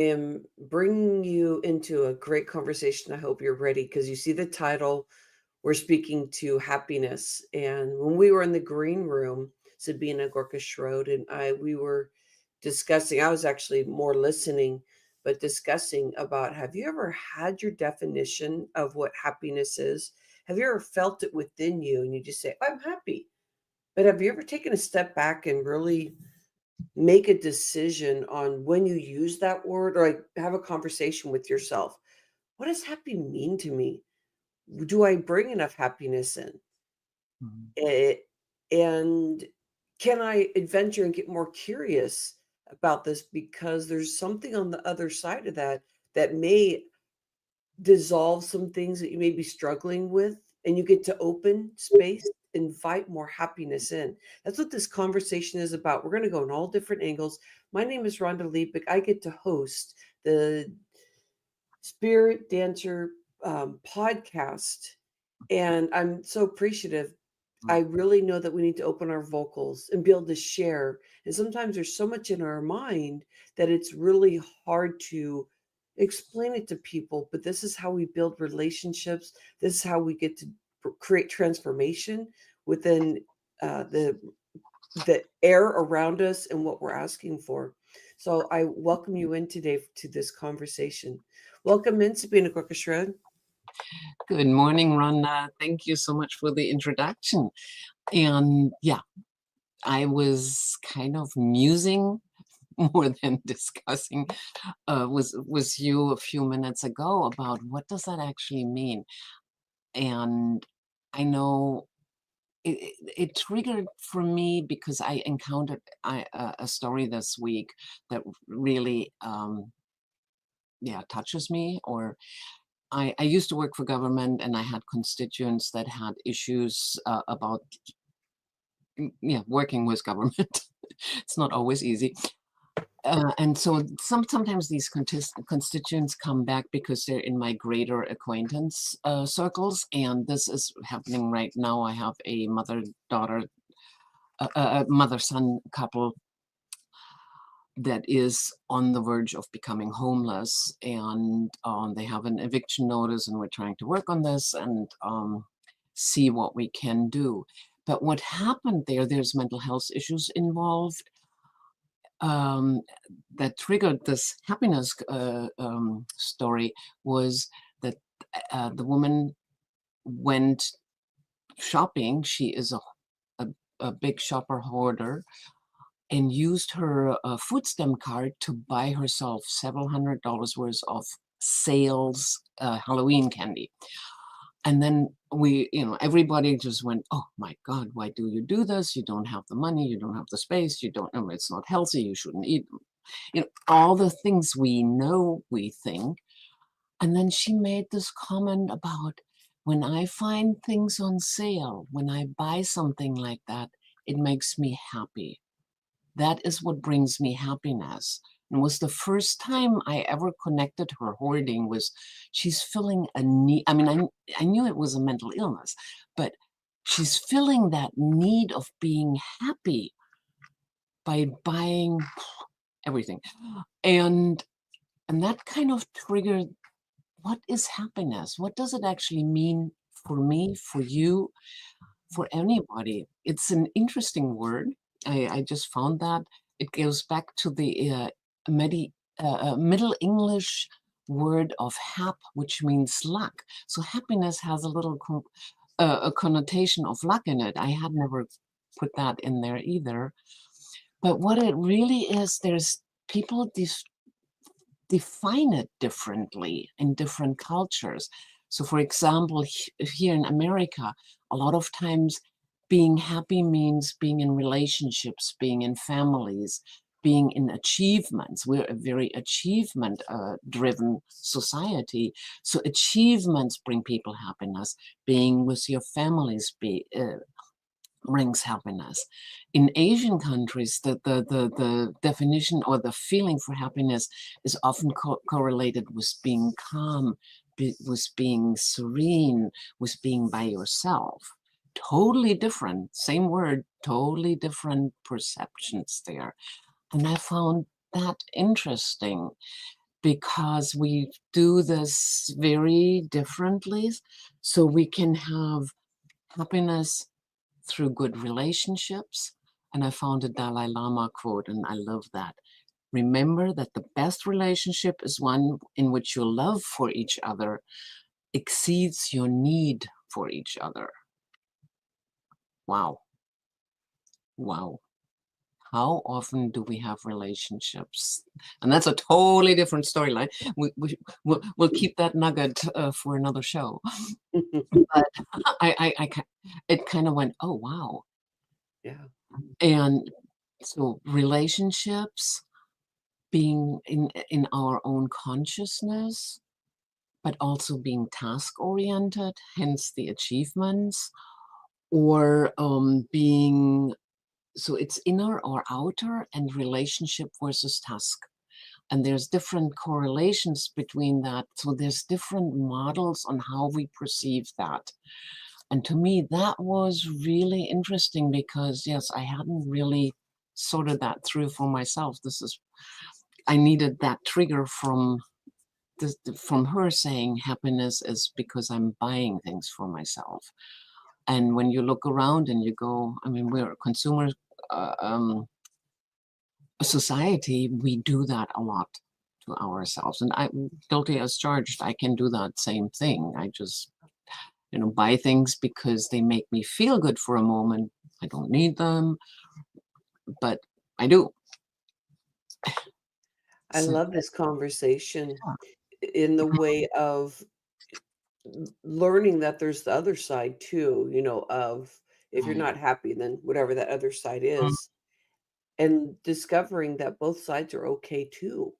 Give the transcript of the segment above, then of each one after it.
am bringing you into a great conversation. I hope you're ready because you see the title. We're speaking to happiness. And when we were in the green room, Sabina Gorka Schroed and we were discussing, I was actually more listening, but discussing about have you ever had your definition of what happiness is? Have you ever felt it within you and you just say, I'm happy? But have you ever taken a step back and really make a decision on when you use that word or like have a conversation with yourself? What does happy mean to me? Do I bring enough happiness in? Mhm. Eh, and can I adventure and get more curious about this because there's something on the other side of that that may dissolve some things that you may be struggling with, and you get to open space, invite more happiness in. That's what this conversation is about. We're going to go in all different angles. My name is Rhonda Leapick. I get to host the Spirit Dancer podcast, and I'm so appreciative. I really know that we need to open our vocals and be able to share. And sometimes there's so much in our mind that it's really hard to explain it to people. But this is how we build relationships. This is how we get to create transformation within the air around us and what we're asking for. So I welcome you in today to this conversation. Welcome in, Sabina Korkashred. Good morning, Rhonda. Thank you so much for the introduction. And yeah, I was kind of musing more than discussing with you a few minutes ago about what does that actually mean. And I know it triggered for me because I encountered a story this week that really yeah, touches me. Or I used to work for government, and I had constituents that had issues about yeah, working with government. It's not always easy. And so sometimes these constituents come back because they're in my greater acquaintance circles, and this is happening right now. I have a mother-daughter, a mother-son couple that is on the verge of becoming homeless, and they have an eviction notice, and we're trying to work on this and see what we can do. But what happened there, there's mental health issues involved um, that triggered this happiness story was that the woman went shopping. She is a, a big shopper hoarder, and used her food stamp card to buy herself several $100s worth of sales Halloween candy. And then everybody just went, oh my God, why do you do this? You don't have the money, you don't have the space, you don't, it's not healthy, you shouldn't eat. All the things we know, we think. And then she made this comment about when I find things on sale, when I buy something like that, it makes me happy. That is what brings me happiness. And was the first time I ever connected her hoarding was she's filling a need. I mean, I knew it was a mental illness, but she's filling that need of being happy by buying everything. And and that kind of triggered what is happiness? What does it actually mean for me, for you, for anybody? It's an interesting word. I just found that it goes back to the Middle English word of hap, which means luck. So happiness has a little a connotation of luck in it. I had never put that in there either. But what it really is, there's people define it differently in different cultures. So, for example, here in America, a lot of times being happy means being in relationships, being in families, being in achievements. We're a very achievement driven society. So, achievements bring people happiness. Being with your families brings happiness. In Asian countries, the definition or the feeling for happiness is often correlated with being calm, with being serene, with being by yourself. Totally different, same word, totally different perceptions there. And I found that interesting. because we do this very differently. So we can have happiness through good relationships. And I found a Dalai Lama quote, and I love that. Remember that the best relationship is one in which your love for each other exceeds your need for each other. Wow. Wow. How often do we have relationships? And that's a totally different storyline. We'll keep that nugget for another show. But it kind of went, oh, wow. Yeah. And so relationships being in our own consciousness, but also being task oriented, hence the achievements, or being so it's inner or outer and relationship versus task. And there's different correlations between that. So there's different models on how we perceive that. And to me, that was really interesting because, yes, I hadn't really sorted that through for myself. I needed that trigger from her saying happiness is because I'm buying things for myself. And when you look around and you go, I mean, we're a consumer uh, um, society, we do that a lot to ourselves. And I'm guilty as charged. I can do that same thing. I just, buy things because they make me feel good for a moment. I don't need them, but I do. I So, love this conversation yeah. in the Mhm. way of learning that there's the other side too, of if you're Right. not happy, then whatever that other side Mm, is, and discovering that both sides are okay too.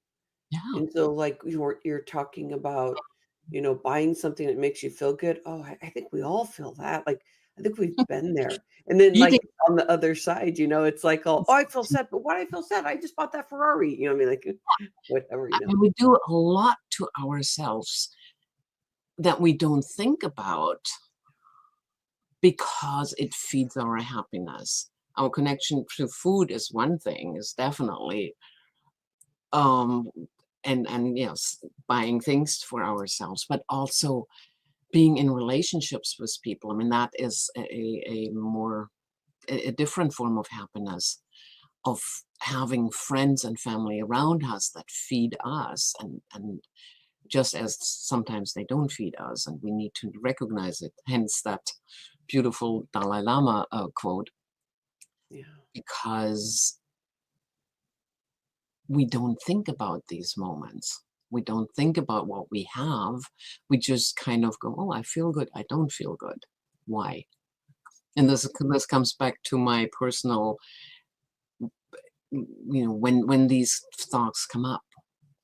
yeah. And so, like, you're talking about, buying something that makes you feel good. Oh, I think we all feel that. Like, I think we've been there. And then, Eating. like, on the other side, it's like, oh, I feel sad, but why do I feel sad? I just bought that Ferrari. You know what I mean? Like, I whatever. mean, we do a lot to ourselves that we don't think about because it feeds our happiness. Our connection to food is one thing, is definitely, um, and yes, buying things for ourselves, but also being in relationships with people. I mean, that is a different form of happiness, of having friends and family around us that feed us, and just as sometimes they don't feed us, and we need to recognize it. Hence that beautiful Dalai Lama quote, Yeah. because we don't think about these moments. We don't think about what we have. We just kind of go, oh, I feel good. I don't feel good. Why? And this comes back to my personal, when these thoughts come up,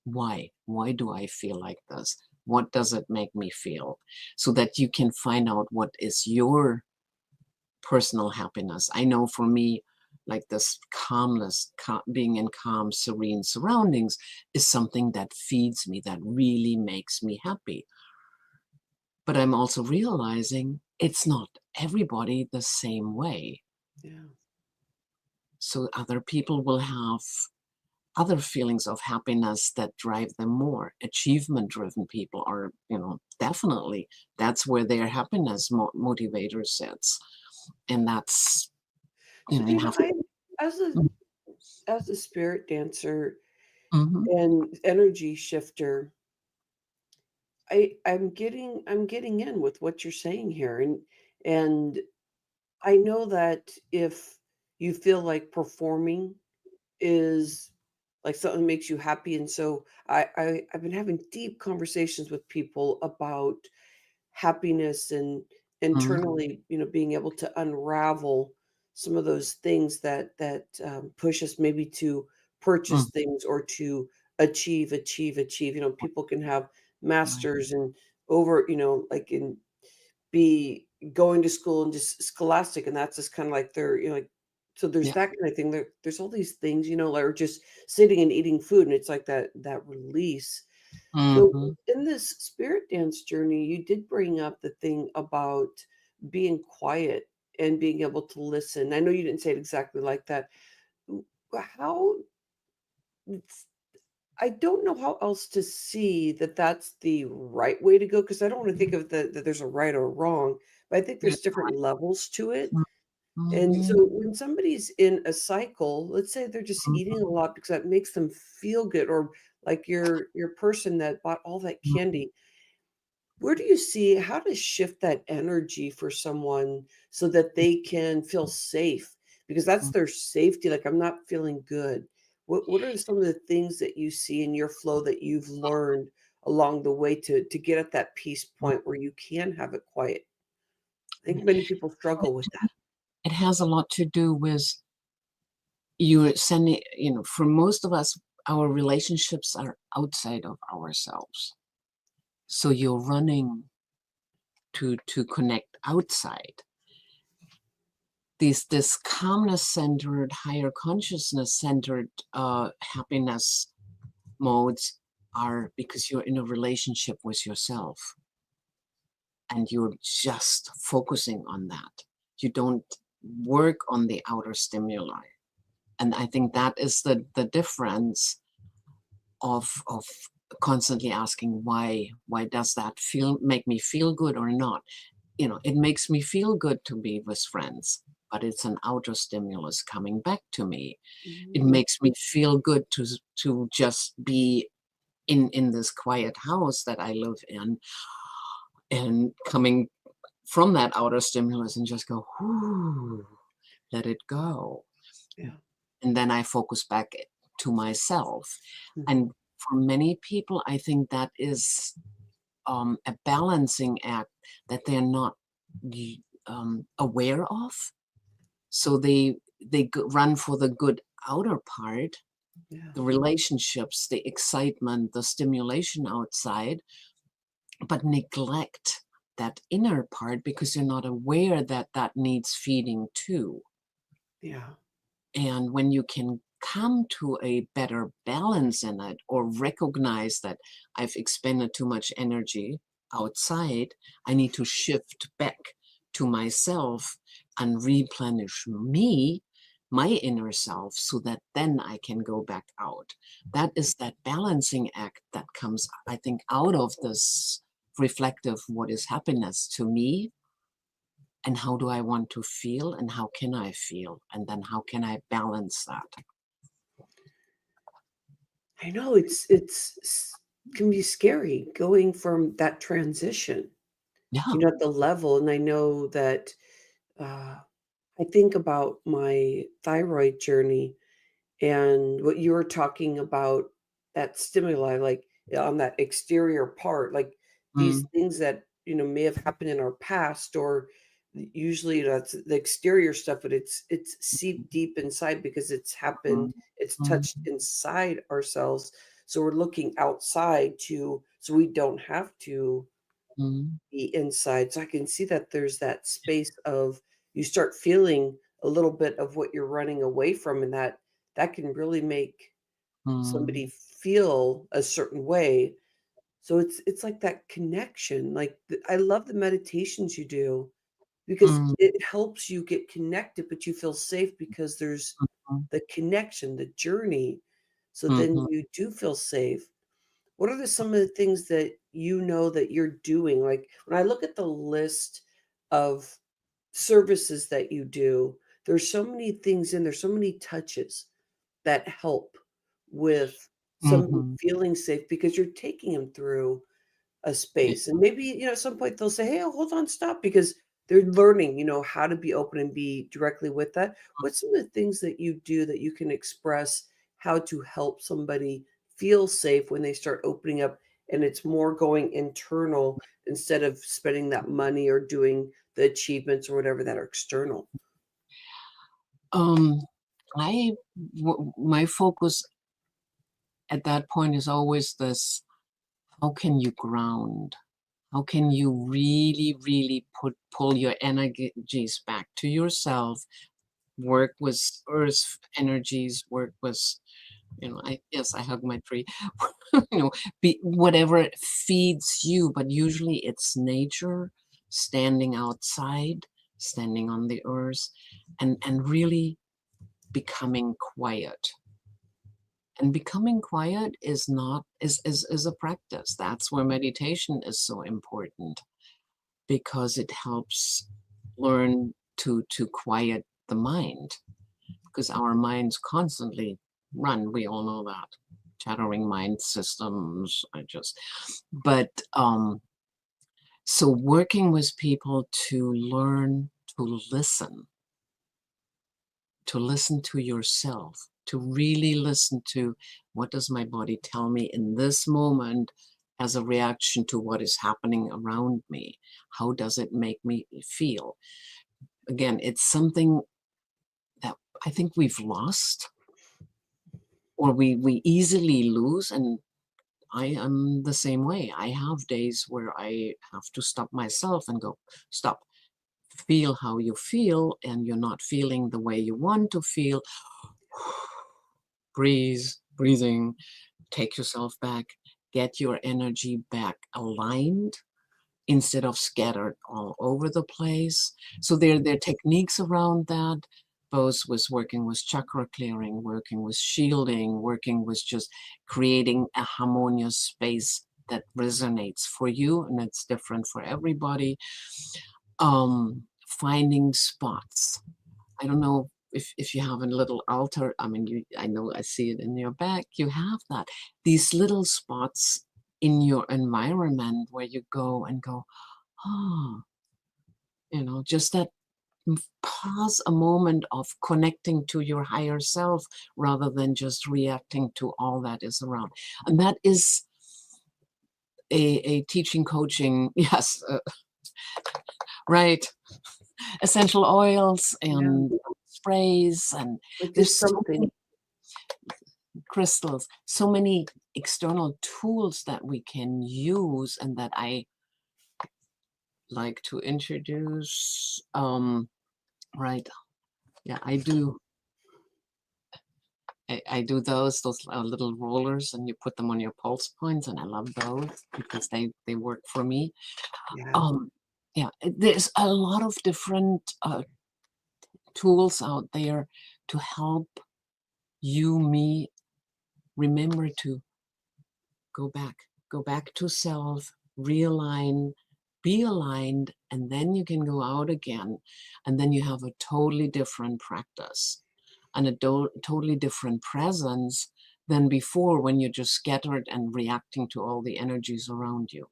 why? Why do I feel like this? What does it make me feel? So that you can find out what is your personal happiness. I know for me, like this calmness, being in calm, serene surroundings is something that feeds me, that really makes me happy. But I'm also realizing it's not everybody the same way. Yeah. So other people will have other feelings of happiness that drive them more. Achievement driven people are, definitely that's where their happiness motivator sits. And that's, So, you have to. I as a as a spirit dancer Mhm. and energy shifter, I'm getting in with what you're saying here, and I know that if you feel like performing is like something makes you happy, and so I've been having deep conversations with people about happiness and Mhm. internally, being able to unravel some of those things that push us maybe to Mm. purchase things or to achieve. People can have Right. masters and over, like in be going to school and just scholastic, and that's just kind of like their, like, so there's Yeah. that kind of thing. There's all these things, like, or just sitting and eating food, and it's like that release. So, Mhm. in this spirit dance journey, you did bring up the thing about being quiet and being able to listen. I know you didn't say it exactly like that. W How I don't know how else to see that that's the right way to go because I don't wanna think of that there's a right or wrong, but I think There's there's different levels to it. mm, And mhm, so when somebody's in a cycle, let's say they're just eating a mhm, lot because that makes them feel good, or like your person that bought all that mhm, candy, where do you see how to shift that energy for someone so that they can feel safe? Because that's mhm. their safety, like, "I'm not feeling good." What are some of the things that you see in your flow that you've learned along the way to get at that peace point where you can have it quiet? I think many people struggle with that. It has a lot to do with you sending, for most of us, our relationships are outside of ourselves. So you're running to connect outside. This calmness centered, higher consciousness centered happiness modes are because you're in a relationship with yourself and you're just focusing on that. You don't work on the outer stimuli. And I think that is the difference of constantly asking why does that feel make me feel good or not. It makes me feel good to be with friends, but it's an outer stimulus coming back to me. It Mhm. makes me feel good to just be in this quiet house that I live in, and coming from that outer stimulus and just go, "Whoo, let it go." Yeah. And then I focus back to myself. Mhm. And for many people, I think that is a balancing act that they're not aware of. So they run for the good outer part, Yeah. the relationships, the excitement, the stimulation outside, but neglect that inner part because you're not aware that that needs feeding too. Yeah. And when you can come to a better balance in it, or recognize that I've expended too much energy outside, I need to shift back to myself and replenish me, my inner self, so that then I can go back out. That is that balancing act that comes, I think, out of this reflective what is happiness to me, and how do I want to feel, and how can I feel, and then how can I balance that. I know it's can be scary going from that transition, Yeah. at the level, and I know that, uh, I think about my thyroid journey and what you were talking about, that stimuli, like, on that exterior part, like, these Mm, things that, may have happened in our past or usually that's the exterior stuff, but it's seeped deep inside because it's happened, mm, it's mm, touched inside ourselves, so we're looking outside so we don't have to mm, be inside, so I can see that there's that space of you start feeling a little bit of what you're running away from, and that can really make somebody mm, feel a certain way. So it's like that connection, like, I love the meditations you do because mm, it helps you get connected, but you feel safe because there's mm, the connection, the journey, so then mhm. you do feel safe. What are some of the things that that you're doing? Like, when I look at the list of services that you do, there's so many things in there, so many touches that help with somebody Mhm. feeling safe because you're taking them through a Yeah. space. And maybe, at some point they'll say, "Hey, hold on, stop," because they're learning, how to be open and be directly with that. What's some of the things that you do that you can express how to help somebody feel safe when they start opening up and it's more going internal instead of spending that money or doing the achievements or whatever that are external? Um, my focus at that point is always this: how can you ground? How can you really, really pull your energies back to yourself? Work with earth energies. Work with, I hug my tree. Be whatever feeds you, but usually it's nature, standing outside, standing on the earth, and really becoming quiet And becoming quiet is not is a practice. That's where meditation is so important, because it helps learn to quiet the mind, because our minds constantly run. We all know that. Chattering mind systems. But so working with people to learn to listen to yourself, to really listen to, what does my body tell me in this moment as a reaction to what is happening around me? How does it make me feel? Again, it's something that I think we've lost, or we easily lose. And I am the same way. I have days where I have to stop myself and go, stop, feel how you feel, and you're not feeling the way you want to feel. Breathing, take yourself back, get your energy back aligned instead of scattered all over the place. So there are techniques around that, both with working with chakra clearing, working with shielding, working with just creating a harmonious space that resonates for you, and it's different for everybody. Finding spots. I don't know if you have a little altar. I mean, I know I see it in your back. You have that. These little spots in your environment where you go and go, oh, just that pause a moment of connecting to your higher self rather than just reacting to all that is around. And that is a teaching, coaching, yes, right. Essential oils Yeah, and sprays, and but there's just so many something. crystals, so many external tools that we can use, and that I like to introduce. Right. Yeah, I do those little rollers, and you put them on your pulse points, and I love those because they work for me. Yeah. Um, yeah, there's a lot of different tools out there to help me remember to go back to self, realign, be aligned, and then you can go out again, and then you have a totally different practice and a totally different presence than before, when you're just scattered and reacting to all the energies around you.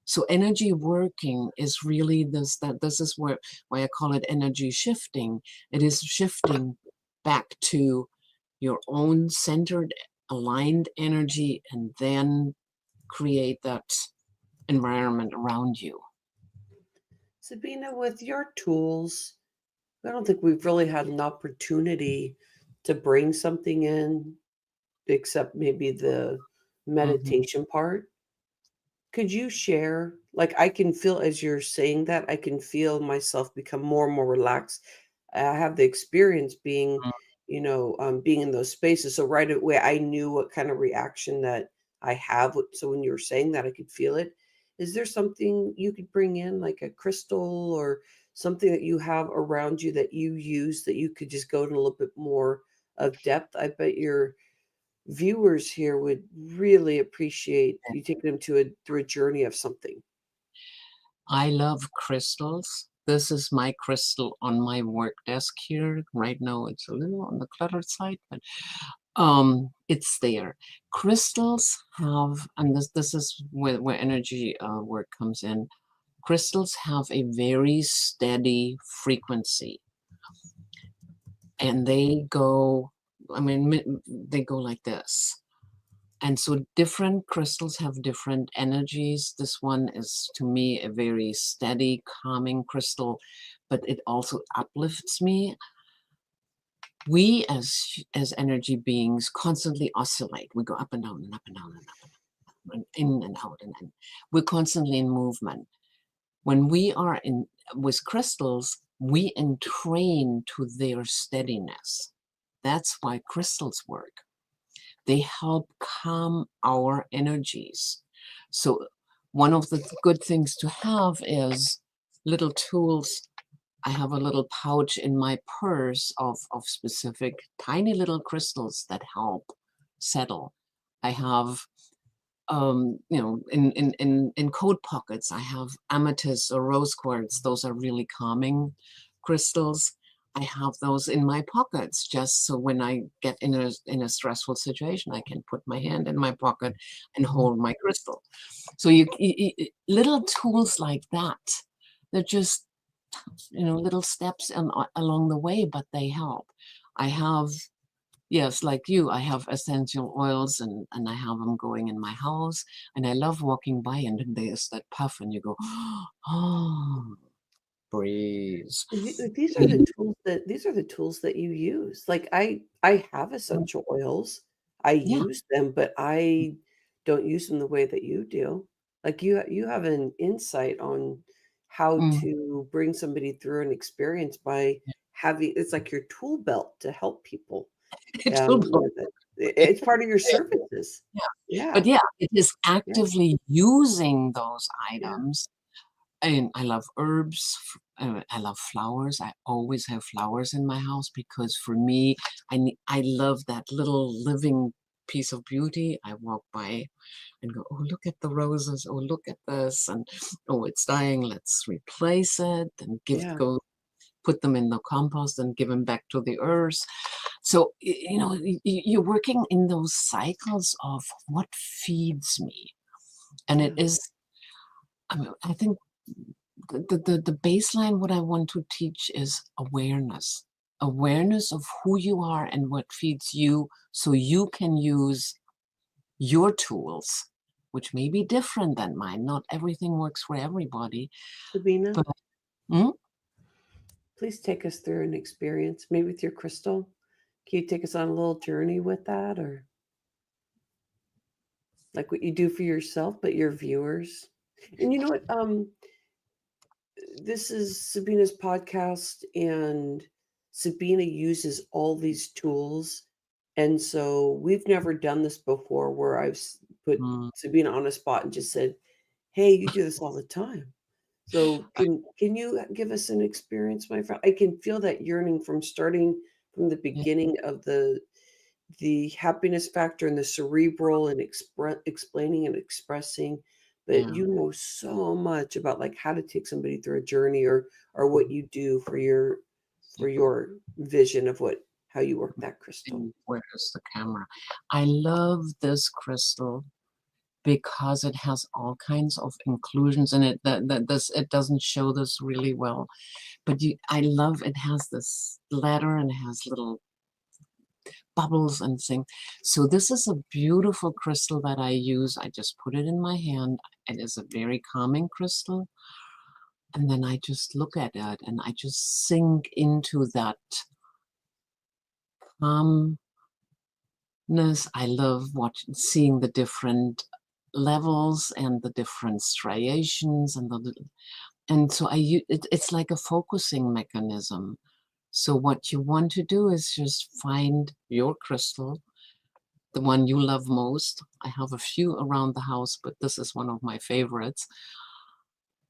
So energy working is really this is why I call it energy shifting. It is shifting back to your own centered, aligned energy, and then create that environment around you. Sabina, with your tools, I don't think we've really had an opportunity to bring something in except maybe the Mhm. meditation part. Could you share? Like, I can feel as you're saying that, I can feel myself become more and more relaxed. I have the experience being, being in those spaces. So right away, I knew what kind of reaction that I have. So when you were saying that, I could feel it. Is there something you could bring in, like a crystal or something that you have around you that you use that you could just go in a little bit more of depth? I bet your viewers here would really appreciate you taking them to a through a journey of something. I love crystals. This is my crystal on my work desk here. Right now, it's a little on the cluttered side, but it's there. Crystals have, and this is where energy work comes in. Crystals have a very steady frequency, and they go, I mean, they go like this. And so different crystals have different energies. This one is, to me, a very steady, calming crystal, but it also uplifts me. We as energy beings constantly oscillate. We go up and down and up and down and up and down, and in and out, and we're constantly in movement. When we are in with crystals, we entrain to their steadiness. That's why crystals work. They help calm our energies. So one of the good things to have is little tools. I have a little pouch in my purse of specific tiny little crystals that help. settle. I have in coat pockets, I have amethyst or rose quartz. Those are really calming crystals. I have those in my pockets just so when I get in a stressful situation, I can put my hand in my pocket and hold my crystal. So little tools like that, they're just little steps along the way, but they help. I have Yes, like you, I have essential oils and I have them going in my house, and I love walking by and then there's that puff and you go, oh, breeze. These are the Mhm. tools that you use. Like, I have essential oils. I Yeah. use them, but I don't use them the way that you do. Like, you have an insight on how Mm. to bring somebody through an experience by having it's like your tool belt to help people, It will blow. with it. It's part of your services. Yeah. But Yeah, yeah, it is yeah, actively using those yeah, items. And I love herbs. I love flowers. I always have flowers in my house because for me, I love that little living piece of beauty. I walk by and go, oh, look at the roses. Oh, look at this. And oh, it's dying. Let's replace it and yeah. put them in the compost and give them back to the earth. So, you're working in those cycles of what feeds me. And it Yeah, is, I think the baseline, what I want to teach is awareness of who you are and what feeds you so you can use your tools, which may be different than mine. Not everything works for everybody, Sabina, but mm, please take us through an experience, maybe with your crystal. Can you take us on a little journey with that, or like what you do for yourself, but your viewers? And you know what? This is Sabina's podcast, and Sabina uses all these tools. And so we've never done this before where put mm, Sabina on a spot and just said, "Hey, you do this all the time." So I- can you give us an experience, my friend? I can feel that yearning from starting from the yeah, beginning of the happiness factor and the cerebral and explaining and expressing, but yeah. you know so much about like how to take somebody through a journey or what you do for your vision of what how you work that crystal. And where is the camera? I love this crystal because it has all kinds of inclusions in it. That this it doesn't show this really well, but I love it has this ladder and it has little bubbles and things. So this is a beautiful crystal that I use. I just put it in my hand. It is a very calming crystal. And then I just look at it and I just sink into that calmness. I love seeing the different levels and the different striations and and so it's like a focusing mechanism. So what you want to do is just find your crystal, the one you love most. I have a few around the house, but this is one of my favorites.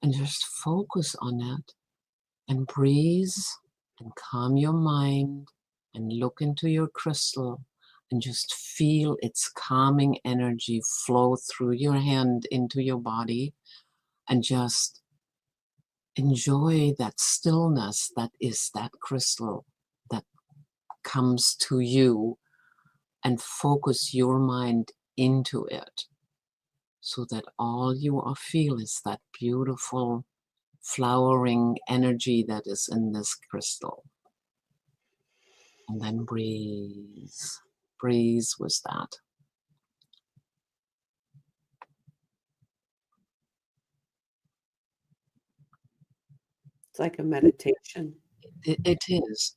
And just focus on it and breathe and calm your mind and look into your crystal and just feel its calming energy flow through your hand into your body and just enjoy that stillness that is that crystal that comes to you and focus your mind into it so that all you are feel is that beautiful flowering energy that is in this crystal. And then breathe. Breathe with that. It's like a meditation. It is.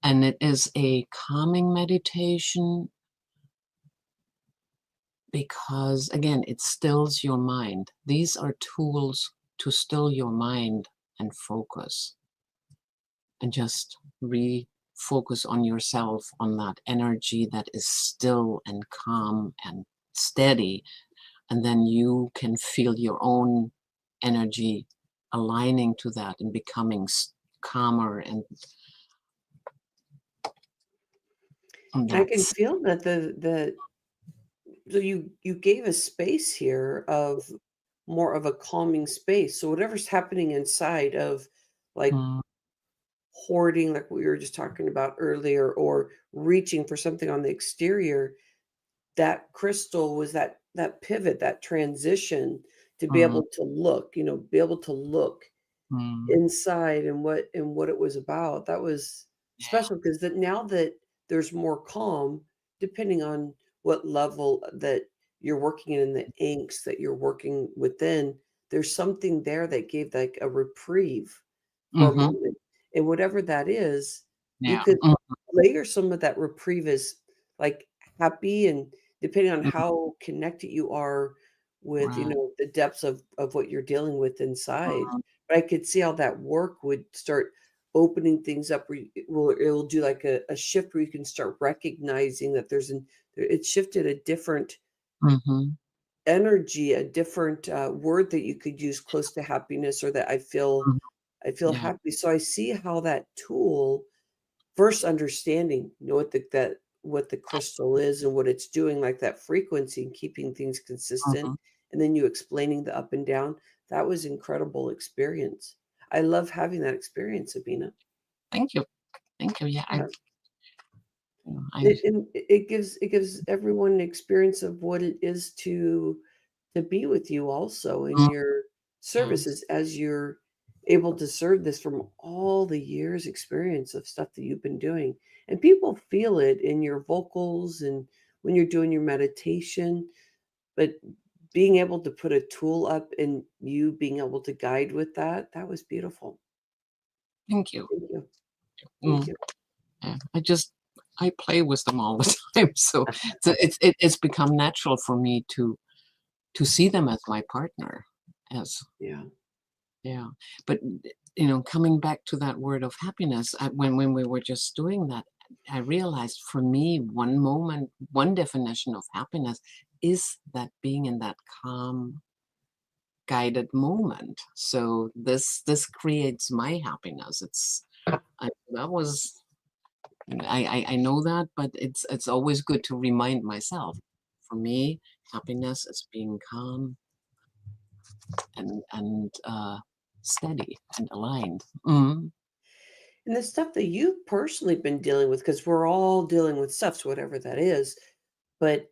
And it is a calming meditation because, again, it stills your mind. These are tools to still your mind and focus and just refocus on yourself, on that energy that is still and calm and steady. And then you can feel your own energy aligning to that and becoming calmer and I can that's feel that the So you gave a space here of more of a calming space. So whatever's happening inside of like mm, hoarding, like we were just talking about earlier, or reaching for something on the exterior, that crystal was that pivot, that transition to be mm, able to look, be able to look mm, inside and what it was about. That was yeah. special because that now that there's more calm, depending on what level that you're working in the inks that you're working within, there's something there that gave like a reprieve for a Mhm. moment. And whatever that is, you Yeah. could layer some of that reprieve as like happy and depending on Mhm. how connected you are with, Right. the depths of what you're dealing with inside. Mhm. But I could see how that work would start opening things up where it will do like a shift where you can start recognizing that it shifted a different Mhm. energy, a different word that you could use close to happiness or that Mhm. I feel Yeah. happy. So I see how that tool, first understanding, what the crystal is and what it's doing, like that frequency and keeping things consistent, Mhm. and then you explaining the up and down. That was incredible experience. I love having that experience, Sabina. Thank you. Thank you. Yeah, Yeah. I It gives everyone an experience of what it is to be with you also in mm, your yes. services as you're able to serve this from all the years experience of stuff that you've been doing. And people feel it in your vocals and when you're doing your meditation, but being able to put a tool up and you being able to guide with that, that was beautiful. Thank you. Thank you. Thank Mm, you. yeah. I play with them all the time, so it's become natural for me to see them as my partner, as Yeah. yeah. But, coming back to that word of happiness, when we were just doing that, I realized for me, one definition of happiness is that being in that calm, guided moment. So this creates my happiness. That was I know that, but it's always good to remind myself. For me, happiness is being calm and steady and aligned. Mhm. And the stuff that you've personally been dealing with, because we're all dealing with stuff, so whatever that is, but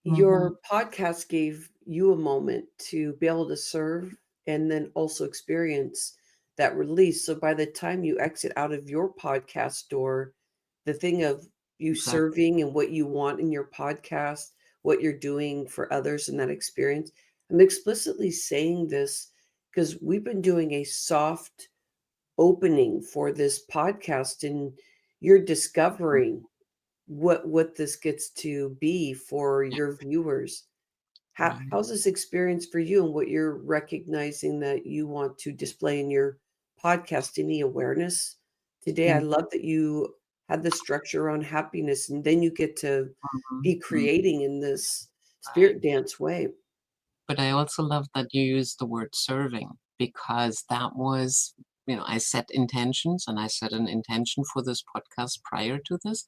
Mhm. your podcast gave you a moment to be able to serve and then also experience that release. So by the time you exit out of your podcast door, the thing of you Exactly. serving and what you want in your podcast, what you're doing for others in that experience. I'm explicitly saying this because we've been doing a soft opening for this podcast and you're Mm, discovering what this gets to be for yeah, your viewers. right. How's this experience for you and what you're recognizing that you want to display in your podcast? Any awareness today? I Mm, love that you had the structure on happiness and then you get to mhm, be mm, creating in this right. spirit dance way. But I also love that you used the word serving because that was, I set intentions and I set an intention for this podcast prior to this.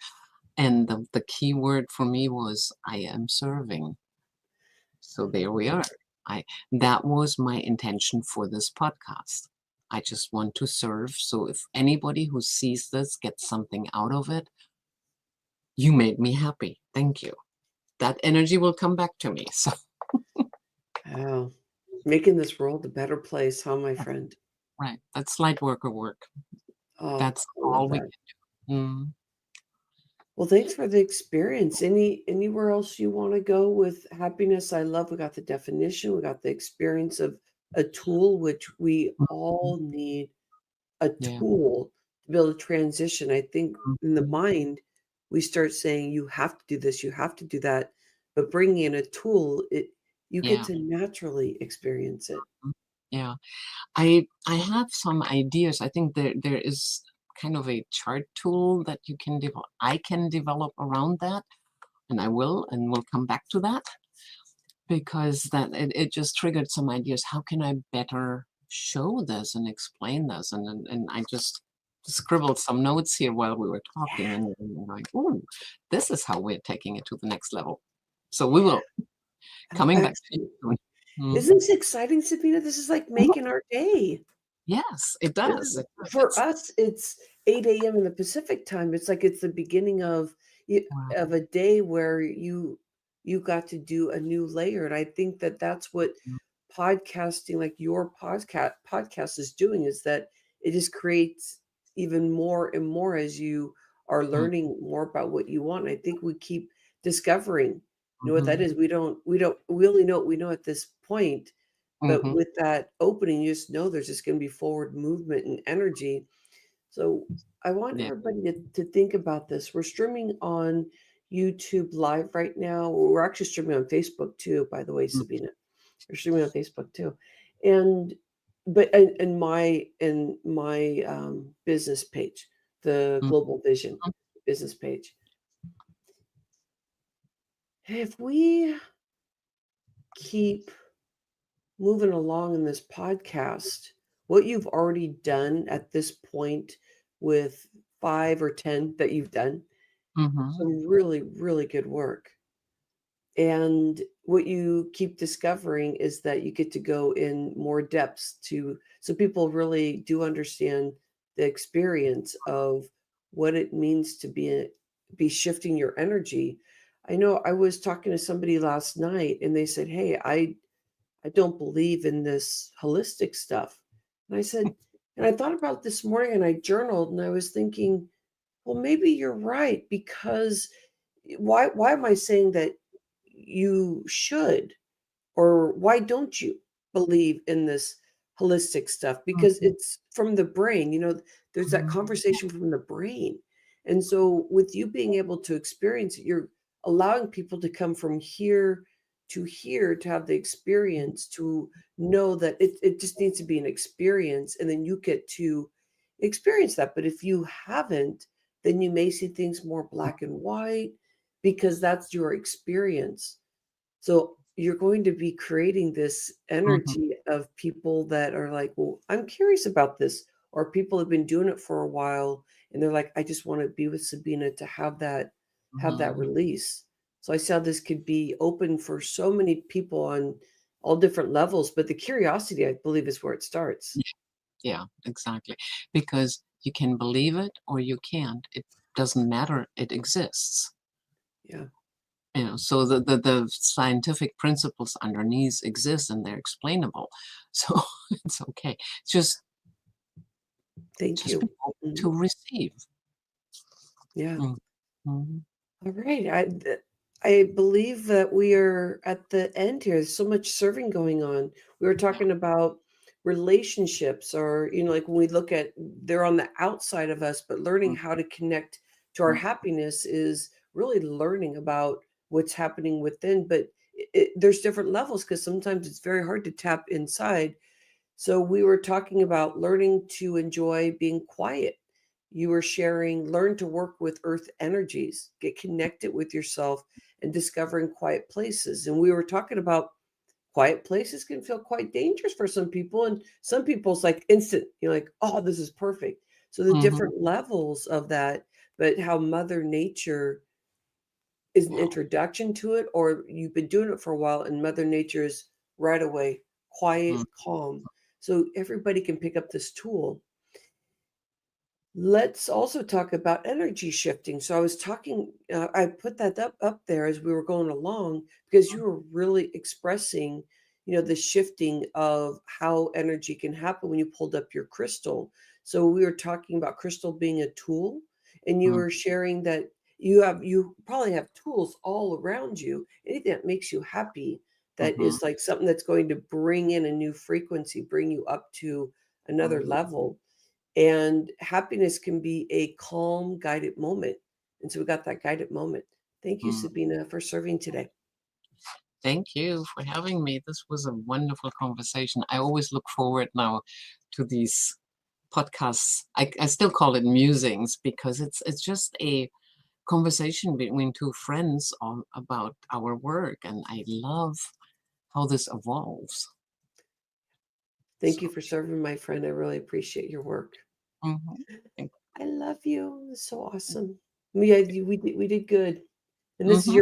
And the key word for me was I am serving. So I there love we it. are. I That was my intention for this podcast. I just want to serve. So if anybody who sees this gets something out of it, you made me happy. Thank you. That energy will come back to me. So Wow. Making this world a better place, huh, my yeah, friend? right. That's light worker work. Oh, That's I love all we that. can. Mm. Well, thanks for the experience. Anywhere else you want to go with happiness? I love we got the definition, we got the experience of a tool, which we Mhm. all need a Yeah. tool to be able to transition. I think in the Mhm. mind, we start saying you have to do this, you have to do that, but bringing in a tool, you get Yeah. to naturally experience it. Mm. Yeah. I have some ideas. I think there is kind of a chart tool that I can develop around that, and I will, and we'll come back to that because it just triggered some ideas. How can I better show this and explain this? And I just scribbled some notes here while we were talking, and I'm like, oh, this is how we're taking it to the next level. So we will Oh, coming back to you excellent. soon. Mhm. Isn't this exciting, Sabina? This is like Mhm. making our day. Yes, it This does. is for It's us, it's 8 AM in the Pacific time. It's like it's the beginning of wow. of a day where you got to do a new layer, and I think that that's what podcasting, like your podcast is doing, is that it just creates even more and more as you are Mhm, learning more about what you want. And I think we keep discovering, what that mhm, is. We only know what we know at this point, but mhm. with that opening, you just know there's just going to be forward movement and energy. So I want Yeah. everybody to think about this. We're streaming on YouTube Live right now. We're actually streaming on Facebook too, by the way, Mm, Sabina. We're streaming on Facebook too. And but in my business page, the mhm, Global Vision business page. If we keep moving along in this podcast, what you've already done at this point with 5 or 10 that you've done, mhm, some really, really good work. And what you keep discovering is that you get to go in more depths to so people really do understand the experience of what it means to be shifting your energy. I know I was talking to somebody last night and they said, "Hey, I don't believe in this holistic stuff." And I said, and I thought about it this morning and I journaled and I was thinking, well, maybe you're right because why am I saying that you should? Or why don't you believe in this holistic stuff? Because mhm, it's from the brain, there's that mhm, conversation from the brain. And so with you being able to experience it, you're allowing people to come from here to have the experience to know that it just needs to be an experience and then you get to experience that. But if you haven't, then you may see things more black and white because that's your experience. So you're going to be creating this mhm, energy of people that are like, well, I'm curious about this, or people have been doing it for a while and they're like, I just want to be with Sabina to have that mhm. release. So I saw this could be open for so many people on all different levels, but the curiosity, I believe, is where it starts. Yeah, yeah, exactly. Because you can believe it or you can't. It doesn't matter. It exists. Yeah. So the scientific principles underneath exist and they're explainable. So it's okay. Thank Just be you. open Mhm. to receive. Yeah. Mm, mhm, All right. I believe that we are at the end here. There's so much serving going on. We were yeah. talking about relationships, or like when we look at they're on the outside of us, but learning Mm, how to connect to our mm, happiness is really learning about what's happening within. But there's different levels because sometimes it's very hard to tap inside. So we were talking about learning to enjoy being quiet. You were sharing, learn to work with earth energies, get connected with yourself and discovering quiet places. And we were talking about quiet places can feel quite dangerous for some people. And some people's like instant, you're like, oh, this is perfect. So the mhm. different levels of that, but how Mother Nature is an Wow. introduction to it, or you've been doing it for a while and Mother Nature is right away quiet, Mm, calm. So everybody can pick up this tool. Let's also talk about energy shifting. So I was talking, I put that up there as we were going along because you were really expressing, the shifting of how energy can happen when you pulled up your crystal. So we were talking about crystal being a tool, and you mm, were sharing that you probably have tools all around you. Anything that makes you happy, that mhm, is like something that's going to bring in a new frequency, bring you up to another mhm, level, and happiness can be a calm, guided moment. And so we got that guided moment. Thank you, mm. Sabina, for serving today. Thank you for having me. This was a wonderful conversation. I always look forward now to these podcasts. I still call it musings because it's just a conversation between two friends on about our work, and I love how this evolves. Thank you So, for serving, my friend. I really appreciate your work. mhm. Thank I love you. It's so awesome. We did good. And this is mhm. your